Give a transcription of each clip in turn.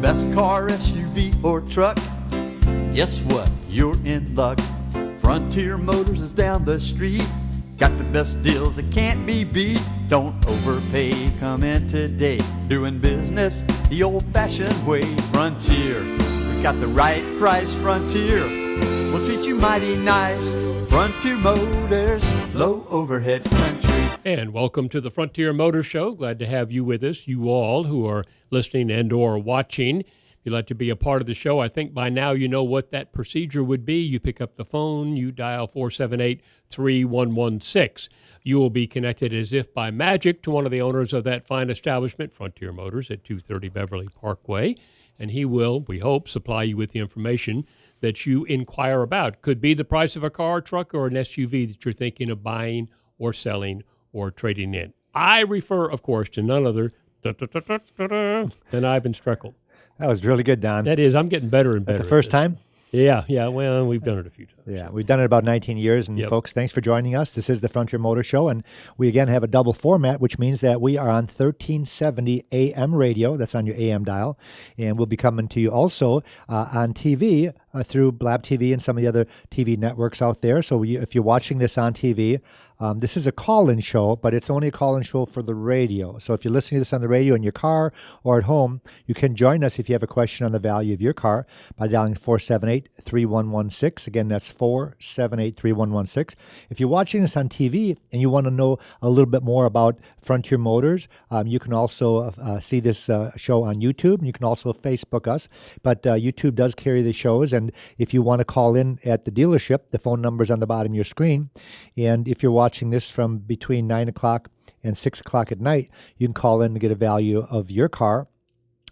best car, SUV, or truck, guess what? You're in luck. Frontier Motors is down the street. Got the best deals that can't be beat. Don't overpay, come in today. Doing business the old-fashioned way. Frontier, we got the right price. Frontier, we'll treat you mighty nice. Frontier Motors, low overhead country. And welcome to the Frontier Motor Show. Glad to have you with us, you all who are listening and or watching. If you'd like to be a part of the show, I think by now you know what that procedure would be. You pick up the phone, you dial 478-3116. You will be connected as if by magic to one of the owners of that fine establishment, Frontier Motors at 230 Beverly Parkway. And he will, we hope, supply you with the information that you inquire about. Could be the price of a car, truck, or an SUV that you're thinking of buying or selling or trading in. I refer, of course, to none other than Ivan Streckle. That was really good, Don. That is, I'm getting better and better. The first time? Yeah, well, we've done it a few times. Yeah, we've done it about 19 years. And folks, thanks for joining us. This is the Frontier Motor Show, and we again have a double format, which means that we are on 1370 AM radio. That's on your AM dial. And we'll be coming to you also on TV through Blab TV and some of the other TV networks out there. So if you're watching this on TV, this is a call-in show, but it's only a call-in show for the radio. So if you're listening to this on the radio in your car or at home, you can join us if you have a question on the value of your car by dialing 478-3116. Again, that's 478-3116. If you're watching this on TV and you want to know a little bit more about Frontier Motors, you can also see this show on YouTube, and you can also Facebook us. But YouTube does carry the shows, and if you want to call in at the dealership, the phone number is on the bottom of your screen. And if you're watching this from between 9 o'clock and 6 o'clock at night, you can call in to get a value of your car.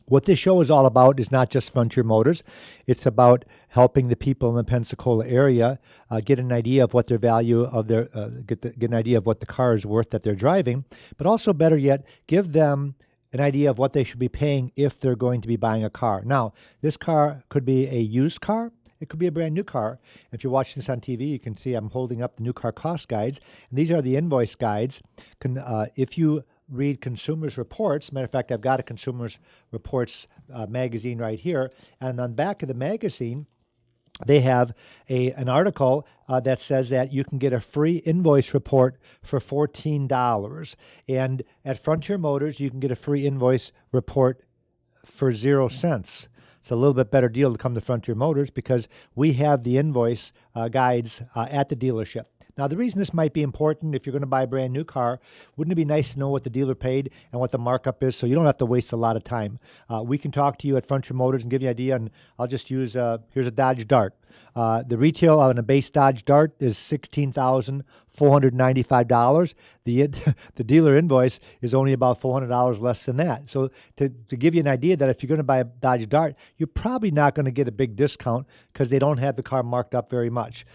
What this show is all about is not just Frontier Motors. It's about helping the people in the Pensacola area get an idea of what their value of their get an idea of what the car is worth that they're driving, but also better yet, give them an idea of what they should be paying if they're going to be buying a car. Now, this car could be a used car. It could be a brand new car. If you're watching this on TV, you can see I'm holding up the new car cost guides. And these are the invoice guides. If you read Consumers Reports, matter of fact, I've got a Consumers Reports magazine right here. And on the back of the magazine, they have an article that says that you can get a free invoice report for $14. And at Frontier Motors, you can get a free invoice report for 0 cents. It's a little bit better deal to come to Frontier Motors because we have the invoice guides at the dealership. Now, the reason this might be important if you're going to buy a brand new car, wouldn't it be nice to know what the dealer paid and what the markup is so you don't have to waste a lot of time? We can talk to you at Frontier Motors and give you an idea, and I'll just use, here's a Dodge Dart. The retail on a base Dodge Dart is $16,495. The dealer invoice is only about $400 less than that. So to give you an idea that if you're going to buy a Dodge Dart, you're probably not going to get a big discount because they don't have the car marked up very much.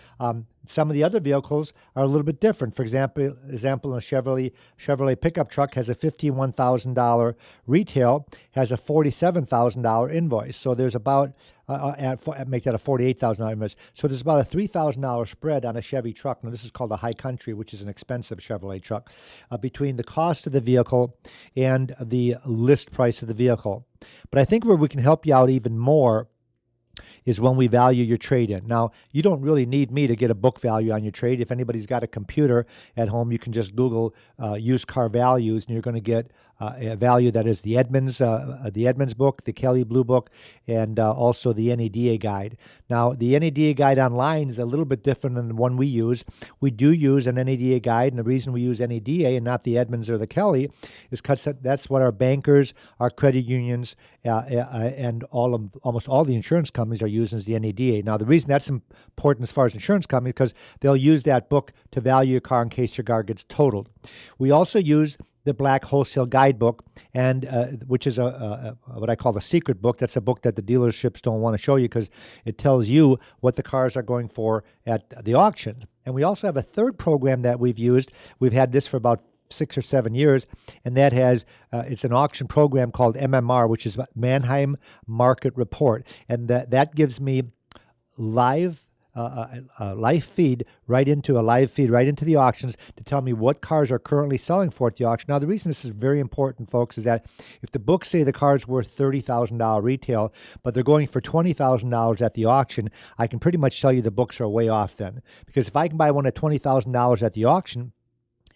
Some of the other vehicles are a little bit different. For example, a Chevrolet pickup truck has a $51,000 retail, has a $47,000 invoice. So there's about make that a $48,000 invoice. So there's about a $3,000 spread on a Chevy truck. Now, this is called a High Country, which is an expensive Chevrolet truck, between the cost of the vehicle and the list price of the vehicle. But I think where we can help you out even more is when we value your trade-in. Now, you don't really need me to get a book value on your trade. If anybody's got a computer at home, you can just Google used car values, and you're going to get a value that is the Edmunds book, the Kelly Blue book, and also the NADA guide. Now, the NADA guide online is a little bit different than the one we use. We do use an NADA guide, and the reason we use NADA and not the Edmunds or the Kelly is because that's what our bankers, our credit unions, and almost all the insurance companies are using is the NADA. Now, the reason that's important as far as insurance companies because they'll use that book to value your car in case your car gets totaled. We also use the Black Wholesale Guidebook, and which is what I call the secret book. That's a book that the dealerships don't want to show you because it tells you what the cars are going for at the auction. And we also have a third program that we've used. We've had this for about 6 or 7 years, and that has it's an auction program called MMR, which is Manheim Market Report, and that gives me live a live feed right into the auctions to tell me what cars are currently selling for at the auction. Now, the reason this is very important, folks, is that if the books say the car's worth $30,000 retail, but they're going for $20,000 at the auction, I can pretty much tell you the books are way off then. Because if I can buy one at $20,000 at the auction,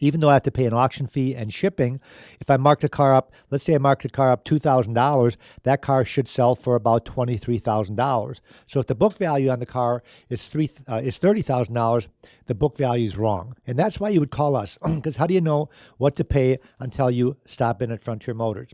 even though I have to pay an auction fee and shipping, if I marked a car up, let's say I marked a car up $2,000, that car should sell for about $23,000. So if the book value on the car is $30,000, the book value is wrong. And that's why you would call us, because how do you know what to pay until you stop in at Frontier Motors?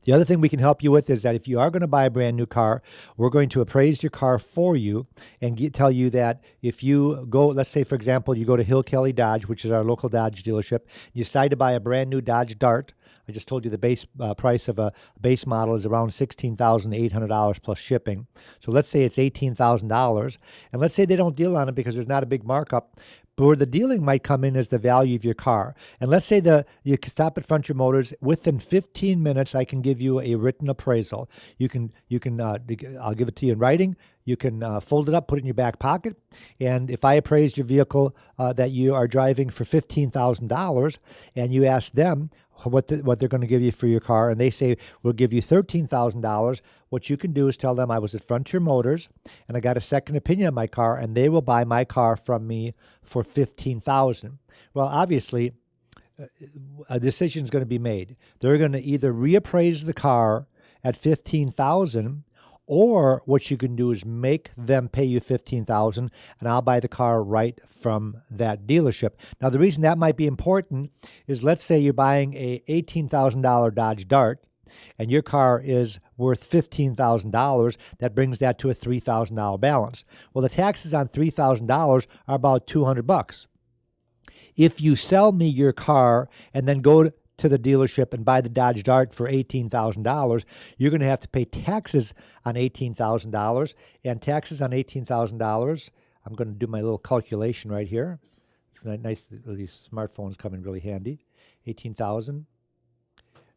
The other thing we can help you with is that if you are going to buy a brand new car, we're going to appraise your car for you and tell you that if you go, let's say, for example, you go to Hill Kelly Dodge, which is our local Dodge dealership, you decide to buy a brand new Dodge Dart. I just told you the base price of a base model is around $16,800 plus shipping. So let's say it's $18,000. And let's say they don't deal on it because there's not a big markup. But where the dealing might come in is the value of your car. And let's say you stop at Frontier Motors. Within 15 minutes, I can give you a written appraisal. I'll give it to you in writing. You can fold it up, put it in your back pocket. And if I appraised your vehicle that you are driving for $15,000 and you ask them what they're going to give you for your car, and they say, we'll give you $13,000, what you can do is tell them I was at Frontier Motors and I got a second opinion on my car, and they will buy my car from me for $15,000. Well, obviously, a decision is going to be made. They're going to either reappraise the car at $15,000, or what you can do is make them pay you $15,000, and I'll buy the car right from that dealership. Now, the reason that might be important is, let's say you're buying a $18,000 Dodge Dart, and your car is worth $15,000. That brings that to a $3,000 balance. Well, the taxes on $3,000 are about $200. If you sell me your car and then go to the dealership and buy the Dodge Dart for $18,000, you're going to have to pay taxes on $18,000. And taxes on $18,000, I'm going to do my little calculation right here. It's nice, these smartphones come in really handy. 18,000.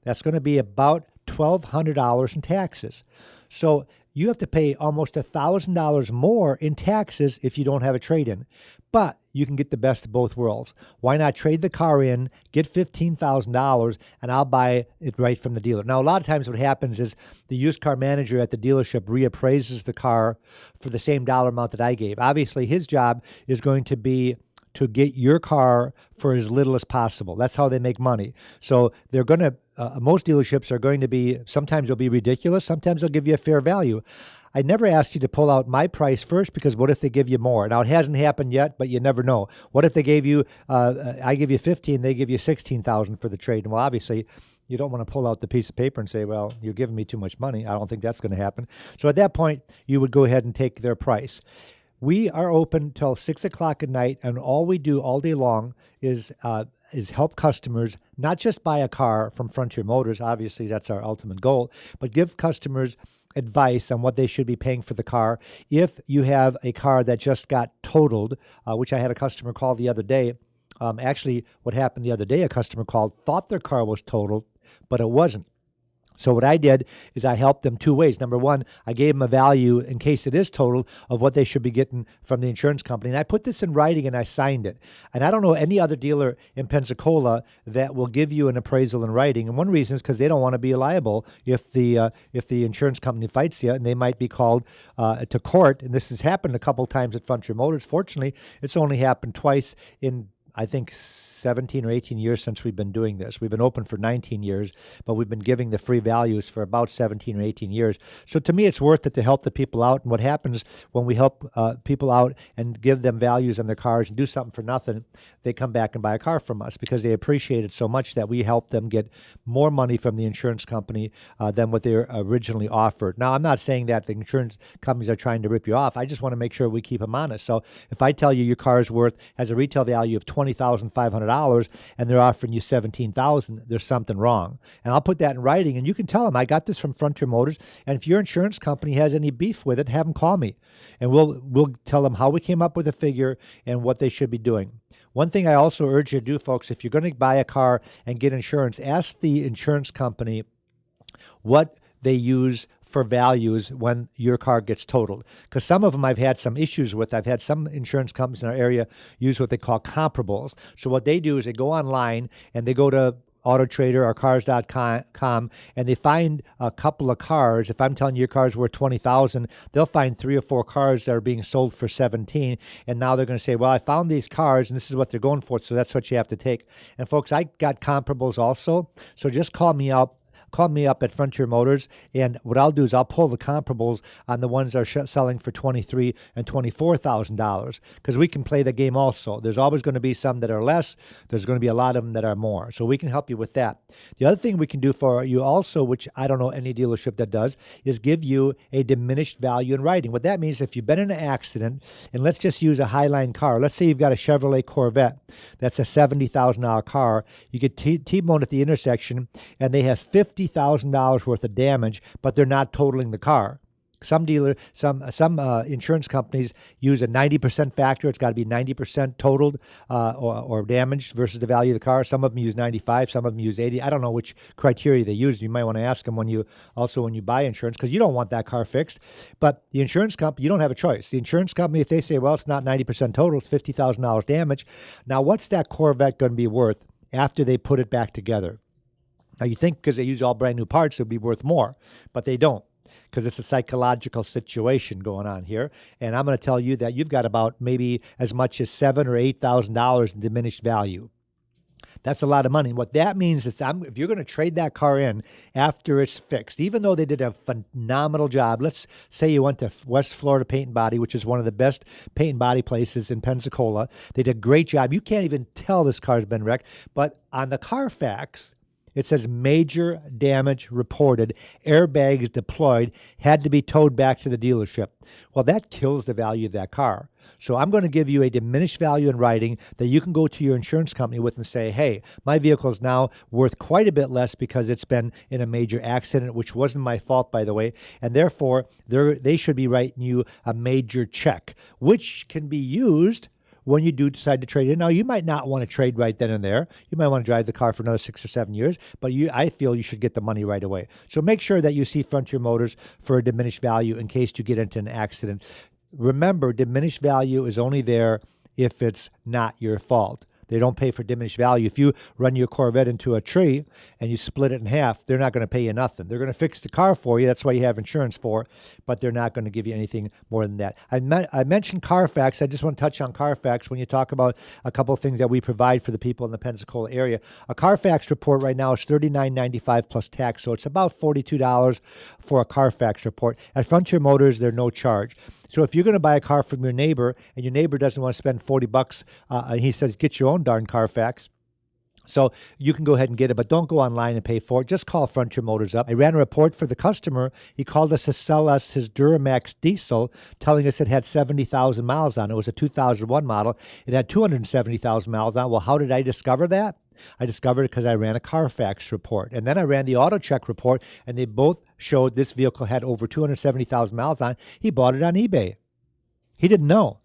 That's going to be about $1,200 in taxes. So you have to pay almost $1,000 more in taxes if you don't have a trade-in. But you can get the best of both worlds. Why not trade the car in, get $15,000, and I'll buy it right from the dealer? Now, a lot of times what happens is the used car manager at the dealership reappraises the car for the same dollar amount that I gave. Obviously, his job is going to be to get your car for as little as possible. That's how they make money. So they're going to, most dealerships are going to be, sometimes they'll be ridiculous, sometimes they'll give you a fair value. I never asked you to pull out my price first, because what if they give you more? Now, it hasn't happened yet, but you never know. What if they gave you, I give you 15, they give you 16,000 for the trade? And well, obviously, you don't want to pull out the piece of paper and say, well, you're giving me too much money. I don't think that's going to happen. So at that point, you would go ahead and take their price. We are open till 6 o'clock at night, and all we do all day long is help customers not just buy a car from Frontier Motors. Obviously, that's our ultimate goal, but give customers advice on what they should be paying for the car. If you have a car that just got totaled, which I had a customer call the other day. Actually, what happened the other day, a customer called, thought their car was totaled, but it wasn't. So what I did is I helped them two ways. Number one, I gave them a value in case it is total of what they should be getting from the insurance company. And I put this in writing and I signed it. And I don't know any other dealer in Pensacola that will give you an appraisal in writing. And one reason is because they don't want to be liable if the insurance company fights you, and they might be called to court. And this has happened a couple times at Frontier Motors. Fortunately, it's only happened twice in, I think, 17 or 18 years since we've been doing this. We've been open for 19 years, but we've been giving the free values for about 17 or 18 years. So to me, it's worth it to help the people out. And what happens when we help people out and give them values on their cars and do something for nothing, they come back and buy a car from us because they appreciate it so much that we help them get more money from the insurance company than what they originally offered. Now, I'm not saying that the insurance companies are trying to rip you off. I just want to make sure we keep them honest. So if I tell you your car is has a retail value of $20,500 and they're offering you $17,000, there's something wrong. And I'll put that in writing, and you can tell them I got this from Frontier Motors, and if your insurance company has any beef with it, have them call me, and we'll tell them how we came up with a figure and what they should be doing. One thing I also urge you to do, folks, if you're going to buy a car and get insurance, ask the insurance company what they use for values when your car gets totaled. Because some of them I've had some issues with. I've had some insurance companies in our area use what they call comparables. So what they do is they go online and they go to AutoTrader or Cars.com, and they find a couple of cars. If I'm telling you your car's worth $20,000, they'll find 3 or 4 cars that are being sold for $17,000, and now they're going to say, well, I found these cars, and this is what they're going for, so that's what you have to take. And folks, I got comparables also, so just call me up. Call me up at Frontier Motors, and what I'll do is I'll pull the comparables on the ones that are selling for $23,000 and $24,000, because we can play the game also. There's always going to be some that are less. There's going to be a lot of them that are more, so we can help you with that. The other thing we can do for you also, which I don't know any dealership that does, is give you a diminished value in writing. What that means, if you've been in an accident, and let's just use a Highline car. Let's say you've got a Chevrolet Corvette. That's a $70,000 car. You get T-boned at the intersection, and they have $50,000 worth of damage, but they're not totaling the car. Some insurance companies use a 90% factor. It's got to be 90% totaled or damaged versus the value of the car. Some of them use 95. Some of them use 80. I don't know which criteria they use. You might want to ask them when you buy insurance, because you don't want that car fixed. But the insurance company, you don't have a choice. The insurance company, if they say, well, it's not 90% total, it's $50,000 damage. Now, what's that Corvette going to be worth after they put it back together? Now, you think because they use all brand new parts, it would be worth more, but they don't, because it's a psychological situation going on here. And I'm going to tell you that you've got about maybe as much as $7,000 or $8,000 in diminished value. That's a lot of money. And what that means is if you're going to trade that car in after it's fixed, even though they did a phenomenal job, let's say you went to West Florida Paint and Body, which is one of the best paint and body places in Pensacola. They did a great job. You can't even tell this car's been wrecked. But on the Carfax, it says major damage reported, airbags deployed, had to be towed back to the dealership. Well, that kills the value of that car. So I'm going to give you a diminished value in writing that you can go to your insurance company with and say, hey, my vehicle is now worth quite a bit less because it's been in a major accident, which wasn't my fault, by the way, and therefore they should be writing you a major check, which can be used when you do decide to trade in. Now, you might not want to trade right then and there. You might want to drive the car for another 6 or 7 years, but I feel you should get the money right away. So make sure that you see Frontier Motors for a diminished value in case you get into an accident. Remember, diminished value is only there if it's not your fault. They don't pay for diminished value. If you run your Corvette into a tree and you split it in half, they're not going to pay you nothing. They're going to fix the car for you. That's why you have insurance for, but they're not going to give you anything more than that. I mentioned Carfax. I just want to touch on Carfax when you talk about a couple of things that we provide for the people in the Pensacola area. A Carfax report right now is $39.95 plus tax, so it's about $42 for a Carfax report. At Frontier Motors, they're no charge. So if you're going to buy a car from your neighbor and your neighbor doesn't want to spend $40, he says, get your own darn Carfax. So you can go ahead and get it, but don't go online and pay for it. Just call Frontier Motors up. I ran a report for the customer. He called us to sell us his Duramax diesel, telling us it had 70,000 miles on it. It was a 2001 model. It had 270,000 miles on it. Well, how did I discover that? I discovered it because I ran a Carfax report. And then I ran the auto check report, and they both showed this vehicle had over 270,000 miles on it. He bought it on eBay. He didn't know.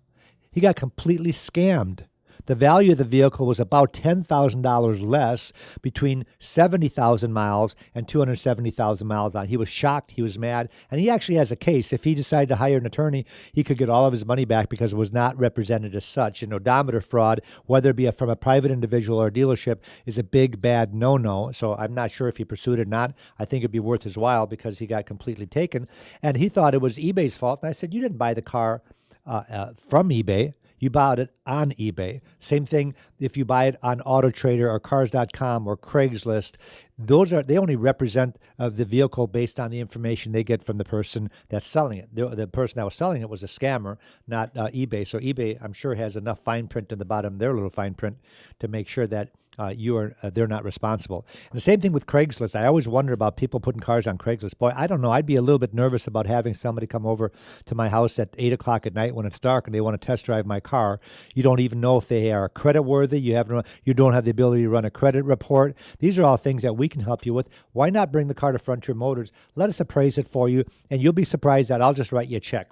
He got completely scammed. The value of the vehicle was about $10,000 less between 70,000 miles and 270,000 miles on. He was shocked. He was mad. And he actually has a case. If he decided to hire an attorney, he could get all of his money back because it was not represented as such. And odometer fraud, whether it be from a private individual or a dealership, is a big, bad no-no. So I'm not sure if he pursued it or not. I think it'd be worth his while because he got completely taken. And he thought it was eBay's fault. And I said, you didn't buy the car from eBay. You bought it on eBay. Same thing if you buy it on AutoTrader or Cars.com or Craigslist. They only represent the vehicle based on the information they get from the person that's selling it. The person that was selling it was a scammer, not eBay. So eBay, I'm sure, has enough fine print in the bottom of their little fine print to make sure that they're not responsible. And the same thing with Craigslist. I always wonder about people putting cars on Craigslist. Boy, I don't know. I'd be a little bit nervous about having somebody come over to my house at 8 o'clock at night when it's dark and they want to test drive my car. You don't even know if they are credit worthy. You don't have the ability to run a credit report. These are all things that we can help you with. Why not bring the car to Frontier Motors? Let us appraise it for you, and you'll be surprised that I'll just write you a check.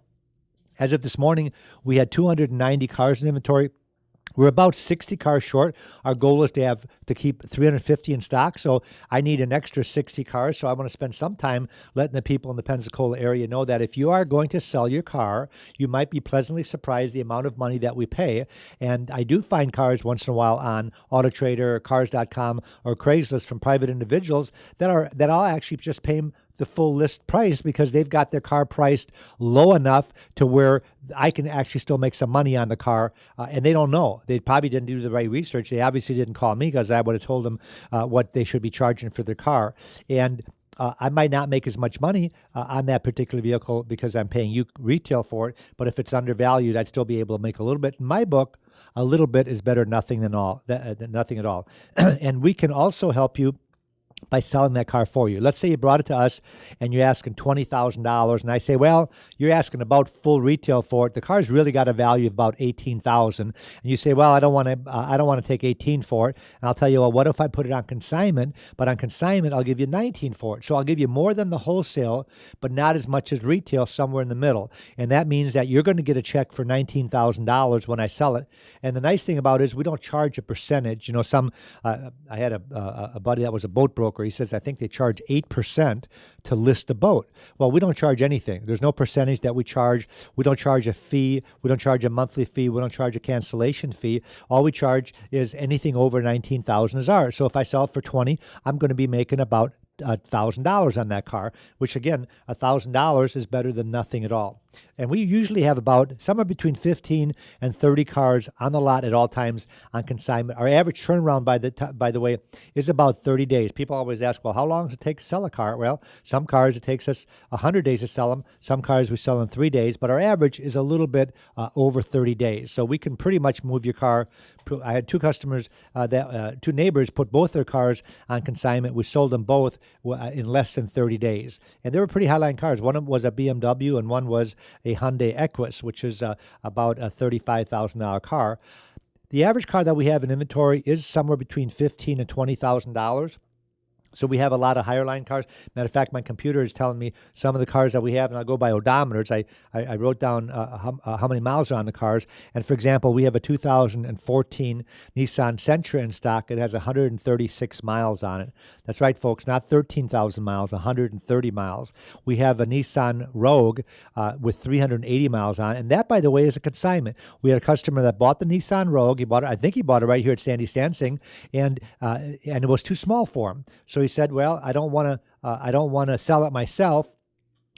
As of this morning, we had 290 cars in inventory. We're about 60 cars short. Our goal is to keep 350 in stock, so I need an extra 60 cars. So I want to spend some time letting the people in the Pensacola area know that if you are going to sell your car, you might be pleasantly surprised the amount of money that we pay. And I do find cars once in a while on AutoTrader or Cars.com or Craigslist from private individuals that I'll actually just pay them the full list price because they've got their car priced low enough to where I can actually still make some money on the car, and they don't know. They probably didn't do the right research. They obviously didn't call me because I would have told them what they should be charging for their car. And I might not make as much money on that particular vehicle because I'm paying you retail for it, but if it's undervalued, I'd still be able to make a little bit. In my book, a little bit is better than nothing than nothing at all. And we can also help you by selling that car for you. Let's say you brought it to us and you're asking $20,000, and I say, well, you're asking about full retail for it. The car's really got a value of about $18,000, and you say, well, I don't want to take 18 for it. And I'll tell you, well, what if I put it on consignment? But on consignment, I'll give you 19 for it. So I'll give you more than the wholesale, but not as much as retail, somewhere in the middle. And that means that you're going to get a check for $19,000 when I sell it. And the nice thing about it is we don't charge a percentage. I had a buddy that was a boat broker. He says, I think they charge 8% to list a boat. Well, we don't charge anything. There's no percentage that we charge. We don't charge a fee. We don't charge a monthly fee. We don't charge a cancellation fee. All we charge is anything over $19,000 is ours. So if I sell it for 20, I'm going to be making about $1,000 on that car, which again, $1,000 is better than nothing at all. And we usually have about somewhere between 15 and 30 cars on the lot at all times on consignment. Our average turnaround, by the way, is about 30 days. People always ask, well, how long does it take to sell a car? Well, some cars it takes us 100 days to sell them. Some cars we sell in 3 days, but our average is a little bit over 30 days. So we can pretty much move your car. I had two customers, two neighbors put both their cars on consignment. We sold them both in less than 30 days. And they were pretty high-line cars. One of them was a BMW and one was a Hyundai Equus, which is about a $35,000 car. The average car that we have in inventory is somewhere between $15,000 and $20,000. So we have a lot of higher line cars. Matter of fact, my computer is telling me some of the cars that we have, and I'll go by odometers. I wrote down how many miles are on the cars. And for example, we have a 2014 Nissan Sentra in stock. It has 136 miles on it. That's right, folks, not 13,000 miles, 130 miles. We have a Nissan Rogue with 380 miles on it. And that, by the way, is a consignment. We had a customer that bought the Nissan Rogue. I think he bought it right here at Sandy Stansing, and it was too small for him. So he said, well, I don't want to sell it myself.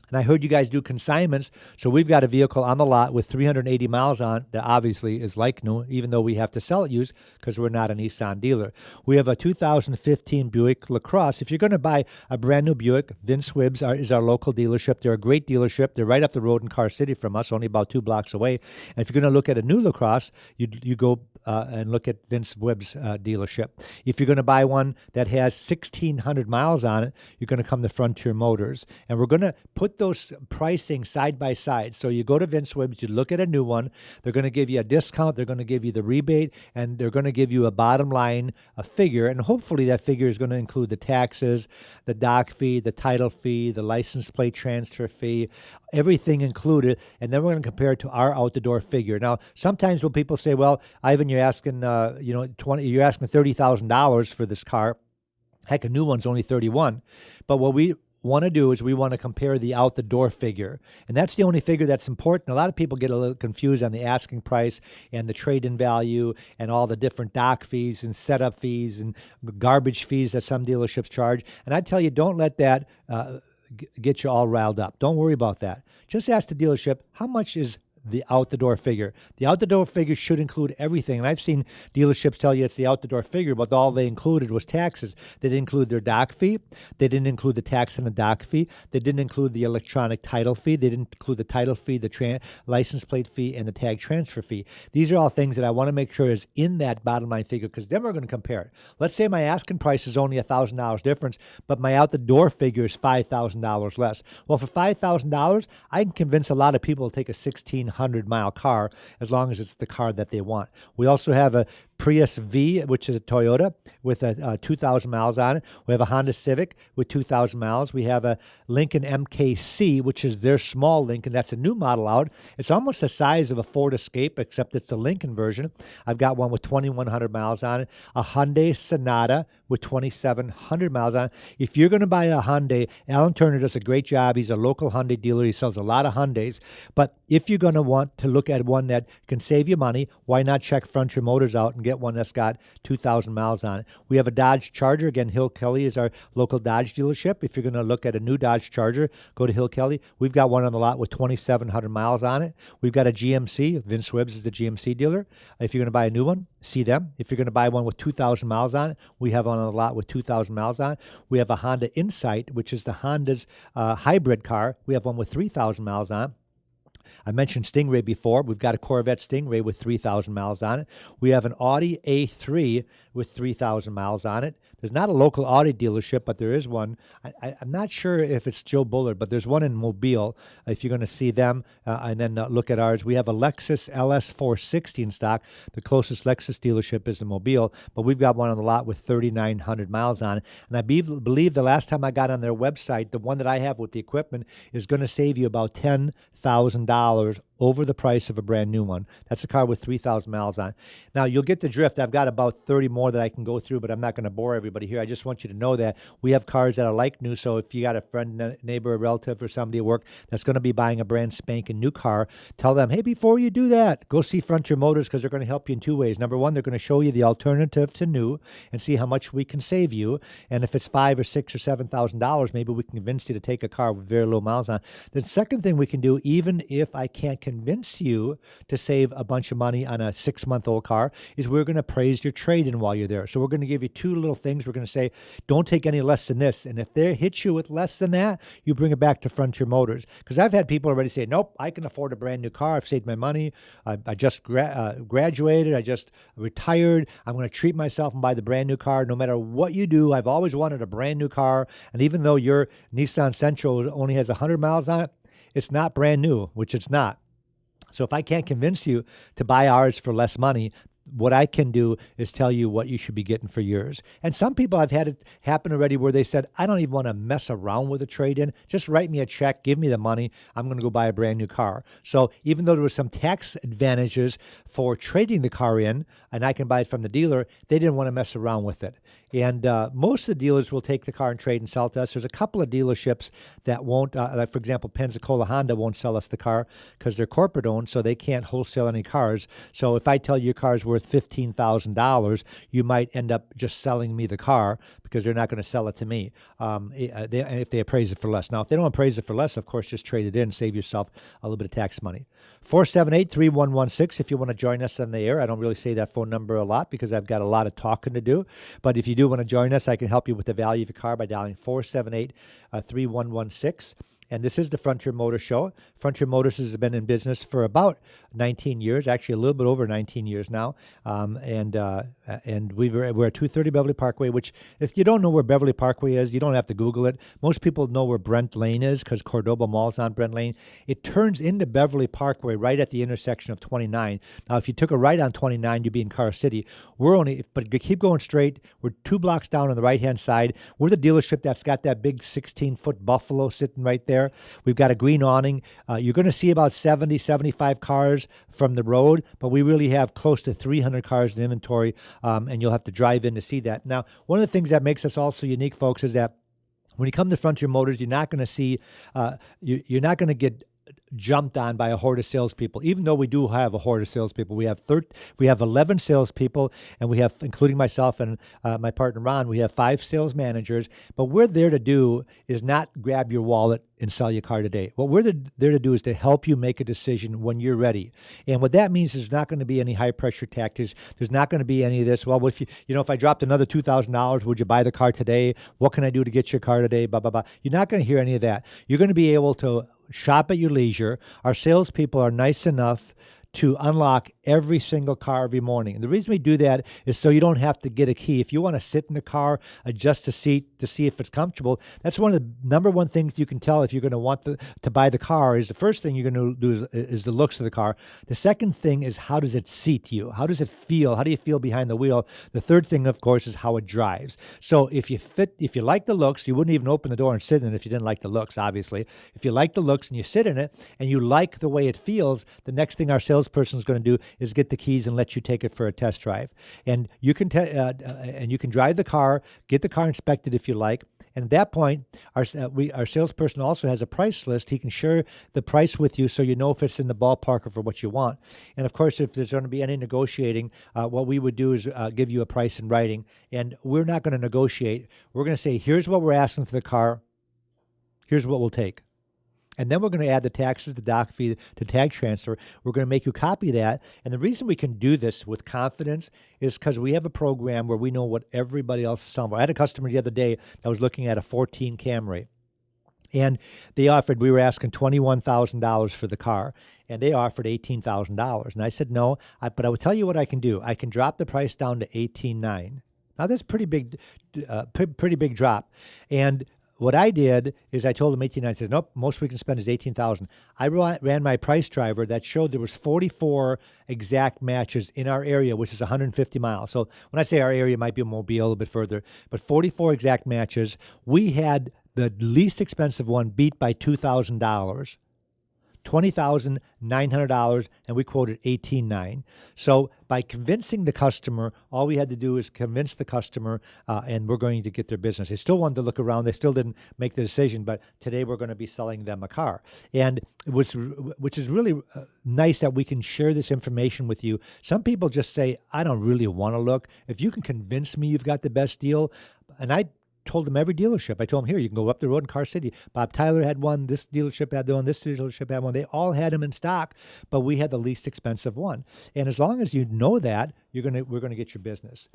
And I heard you guys do consignments, so we've got a vehicle on the lot with 380 miles on it that obviously is like new, even though we have to sell it used because we're not a Nissan dealer. We have a 2015 Buick LaCrosse. If you're going to buy a brand new Buick, Vince Wibbs is our local dealership. They're a great dealership. They're right up the road in Car City from us, only about 2 blocks away. And if you're going to look at a new LaCrosse, you go and look at Vince Wibbs' dealership. If you're going to buy one that has 1,600 miles on it, you're going to come to Frontier Motors. And we're going to put those pricing side by side. So you go to Vince Wibbs, you look at a new one, they're going to give you a discount, they're going to give you the rebate, and they're going to give you a bottom line, a figure, and hopefully that figure is going to include the taxes, the dock fee, the title fee, the license plate transfer fee, everything included, and then we're going to compare it to our out-the-door figure. Now, sometimes when people say, well, Ivan, you're asking, you're asking $30,000 for this car. Heck, a new one's only 31. But what we want to do is we want to compare the out-the-door figure. And that's the only figure that's important. A lot of people get a little confused on the asking price and the trade-in value and all the different dock fees and setup fees and garbage fees that some dealerships charge. And I tell you, don't let that get you all riled up. Don't worry about that. Just ask the dealership, how much is the out-the-door figure? The out-the-door figure should include everything. And I've seen dealerships tell you it's the out-the-door figure, but all they included was taxes. They didn't include their dock fee. They didn't include the tax on the dock fee. They didn't include the electronic title fee. They didn't include the title fee, the license plate fee, and the tag transfer fee. These are all things that I want to make sure is in that bottom line figure, because then we're going to compare it. Let's say my asking price is only $1,000 difference, but my out-the-door figure is $5,000 less. Well, for $5,000, I can convince a lot of people to take a 1,600-mile car as long as it's the car that they want. We also have a Prius V, which is a Toyota with 2,000 miles on it. We have a Honda Civic with 2,000 miles. We have a Lincoln MKC, which is their small Lincoln. That's a new model out. It's almost the size of a Ford Escape, except it's the Lincoln version. I've got one with 2,100 miles on it. A Hyundai Sonata with 2,700 miles on it. If you're going to buy a Hyundai, Alan Turner does a great job. He's a local Hyundai dealer. He sells a lot of Hyundais. But if you're going to want to look at one that can save you money, why not check Frontier Motors out and get one that's got 2,000 miles on it? We have a Dodge Charger. Again, Hill Kelly is our local Dodge dealership. If you're going to look at a new Dodge Charger, go to Hill Kelly. We've got one on the lot with 2,700 miles on it. We've got a GMC. Vince Wibbs is the GMC dealer. If you're going to buy a new one, see them. If you're going to buy one with 2,000 miles on it, we have one on the lot with 2,000 miles on it. We have a Honda Insight, which is the Honda's hybrid car. We have one with 3,000 miles on it. I mentioned Stingray before. We've got a Corvette Stingray with 3,000 miles on it. We have an Audi A3 with 3,000 miles on it. There's not a local Audi dealership, but there is one. I'm not sure if it's Joe Bullard, but there's one in Mobile. If you're going to see them and then look at ours, we have a Lexus LS460 in stock. The closest Lexus dealership is in Mobile, but we've got one on the lot with 3,900 miles on it. And I believe the last time I got on their website, the one that I have with the equipment is going to save you about $10,000 over the price of a brand new one. That's a car with 3,000 miles on. Now, you'll get the drift. I've got about 30 more that I can go through, but I'm not going to bore everybody here. I just want you to know that we have cars that are like new, so if you got a friend, neighbor, a relative, or somebody at work that's going to be buying a brand spanking new car, tell them, hey, before you do that, go see Frontier Motors because they're going to help you in two ways. Number one, they're going to show you the alternative to new and see how much we can save you. And if it's $5,000 or $6,000 or $7,000, maybe we can convince you to take a car with very low miles on. The second thing we can do, even if I can't convince you to save a bunch of money on a 6-month-old car, is we're going to praise your trade-in while you're there. So we're going to give you two little things. We're going to say, don't take any less than this. And if they hit you with less than that, you bring it back to Frontier Motors. Because I've had people already say, nope, I can afford a brand new car. I've saved my money. I just graduated. I just retired. I'm going to treat myself and buy the brand new car. No matter what you do, I've always wanted a brand new car. And even though your Nissan Sentra only has 100 miles on it, it's not brand new, which it's not. So if I can't convince you to buy ours for less money, what I can do is tell you what you should be getting for yours. And some people, I've had it happen already where they said, I don't even want to mess around with a trade-in. Just write me a check, give me the money. I'm going to go buy a brand new car. So even though there were some tax advantages for trading the car in, and I can buy it from the dealer, they didn't want to mess around with it. And most of the dealers will take the car and trade and sell it to us. There's a couple of dealerships that won't, like for example, Pensacola Honda won't sell us the car because they're corporate owned, so they can't wholesale any cars. So if I tell you your car is worth $15,000, you might end up just selling me the car because they're not going to sell it to me if they appraise it for less. Now, if they don't appraise it for less, of course, just trade it in, save yourself a little bit of tax money. 478-3116 if you want to join us on the air. I don't really say that phone number a lot because I've got a lot of talking to do. But if you do want to join us, I can help you with the value of your car by dialing 478-3116. And this is the Frontier Motors Show. Frontier Motors has been in business for about 19 years, actually a little bit over 19 years now. And we're at 230 Beverly Parkway, which if you don't know where Beverly Parkway is, you don't have to Google it. Most people know where Brent Lane is because Cordoba Mall's on Brent Lane. It turns into Beverly Parkway right at the intersection of 29. Now, if you took a right on 29, you'd be in Car City. But keep going straight. We're 2 blocks down on the right-hand side. We're the dealership that's got that big 16-foot Buffalo sitting right there. We've got a green awning. You're going to see about 70, 75 cars from the road, but we really have close to 300 cars in inventory, and you'll have to drive in to see that. Now, one of the things that makes us also unique, folks, is that when you come to Frontier Motors, you're not going to see, you're not going to get jumped on by a horde of salespeople. Even though we do have a horde of salespeople, we have 11 salespeople, and we have, including myself and my partner Ron, we have 5 sales managers. But what we're there to do is not grab your wallet and sell your car today. What we're there to do is to help you make a decision when you're ready. And what that means is there's not going to be any high pressure tactics. There's not going to be any of this. Well, if if I dropped another $2,000, would you buy the car today? What can I do to get your car today? Blah blah blah. You're not going to hear any of that. You're going to be able to shop at your leisure. Our salespeople are nice enough to unlock every single car every morning. And the reason we do that is so you don't have to get a key. If you want to sit in the car, adjust the seat to see if it's comfortable, that's one of the number one things you can tell if you're going to want to buy the car. Is the first thing you're going to do is the looks of the car. The second thing is, how does it seat you? How does it feel? How do you feel behind the wheel? The third thing, of course, is how it drives. So if you like the looks, you wouldn't even open the door and sit in it if you didn't like the looks, obviously. If you like the looks and you sit in it and you like the way it feels, the next thing our salesperson is going to do is get the keys and let you take it for a test drive. And you can drive the car, get the car inspected if you like. And at that point, our salesperson also has a price list. He can share the price with you so you know if it's in the ballpark or for what you want. And of course, if there's going to be any negotiating, what we would do is give you a price in writing. And we're not going to negotiate. We're going to say, here's what we're asking for the car. Here's what we'll take. And then we're going to add the taxes, the doc fee, the tag transfer. We're going to make you copy that. And the reason we can do this with confidence is because we have a program where we know what everybody else is selling for. I had a customer the other day that was looking at a 14 Camry. And we were asking $21,000 for the car, and they offered $18,000. And I said, no, but I will tell you what I can do. I can drop the price down to $18,900. Now, that's pretty big drop. And what I did is I told him $18,900. I said, nope, most we can spend is $18,000. I ran my price driver that showed there was 44 exact matches in our area, which is 150 miles. So when I say our area, it might be Mobile, a little bit further, but 44 exact matches. We had the least expensive one beat by $2,000. $20,900, and we quoted $18,900. So by convincing the customer, all we had to do is convince the customer, and we're going to get their business. They still wanted to look around. They still didn't make the decision, but today we're going to be selling them a car. And which is really nice that we can share this information with you. Some people just say, I don't really want to look. If you can convince me you've got the best deal, and I told them every dealership. I told them, here, you can go up the road in Car City. Bob Tyler had one. This dealership had one. This dealership had one. They all had them in stock, but we had the least expensive one. And as long as you know that, we're going to get your business.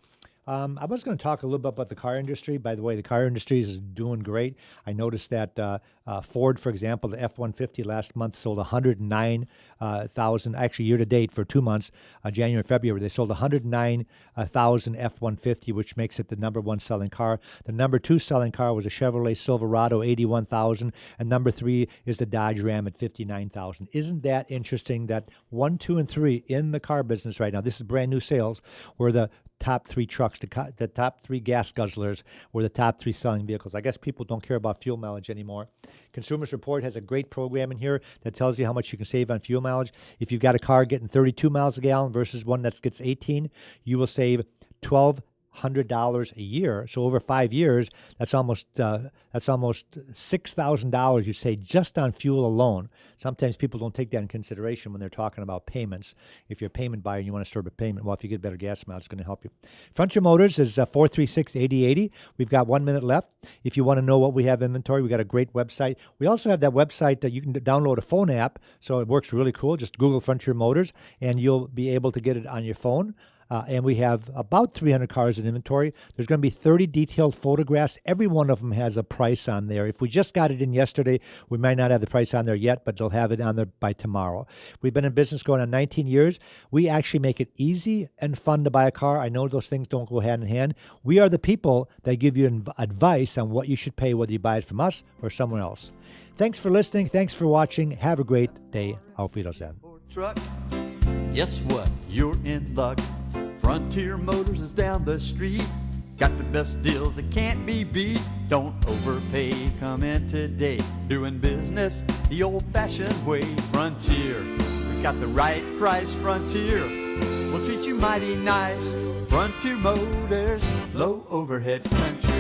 I was going to talk a little bit about the car industry. By the way, the car industry is doing great. I noticed that Ford, for example, the F-150 last month sold 109,000. Actually, year to date for 2 months, January and February, they sold 109,000 F-150, which makes it the number one selling car. The number two selling car was a Chevrolet Silverado, 81,000, and number three is the Dodge Ram at 59,000. Isn't that interesting that 1, 2, and 3 in the car business right now? This is brand new sales, where the top three trucks, the top three gas guzzlers were the top three selling vehicles. I guess people don't care about fuel mileage anymore. Consumers Report has a great program in here that tells you how much you can save on fuel mileage. If you've got a car getting 32 miles a gallon versus one that gets 18, you will save $1,200 a year. So over 5 years, that's almost $6,000 you save just on fuel alone. Sometimes people don't take that in consideration when they're talking about payments. If you're a payment buyer and you want to store a payment, well, if you get better gas mileage, it's going to help you. Frontier Motors is 436-8080. We've got 1 minute left. If you want to know what we have inventory, we got a great website. We also have that website that you can download a phone app, so it works really cool. Just Google Frontier Motors, and you'll be able to get it on your phone. And we have about 300 cars in inventory. There's going to be 30 detailed photographs. Every one of them has a price on there. If we just got it in yesterday, we might not have the price on there yet, but they'll have it on there by tomorrow. We've been in business going on 19 years. We actually make it easy and fun to buy a car. I know those things don't go hand in hand. We are the people that give you advice on what you should pay, whether you buy it from us or someone else. Thanks for listening. Thanks for watching. Have a great day. Auf Wiedersehen. Truck. Guess what? You're in luck. Frontier Motors is down the street. Got the best deals that can't be beat. Don't overpay. Come in today. Doing business the old-fashioned way. Frontier. We got the right price. Frontier. We'll treat you mighty nice. Frontier Motors. Low overhead country.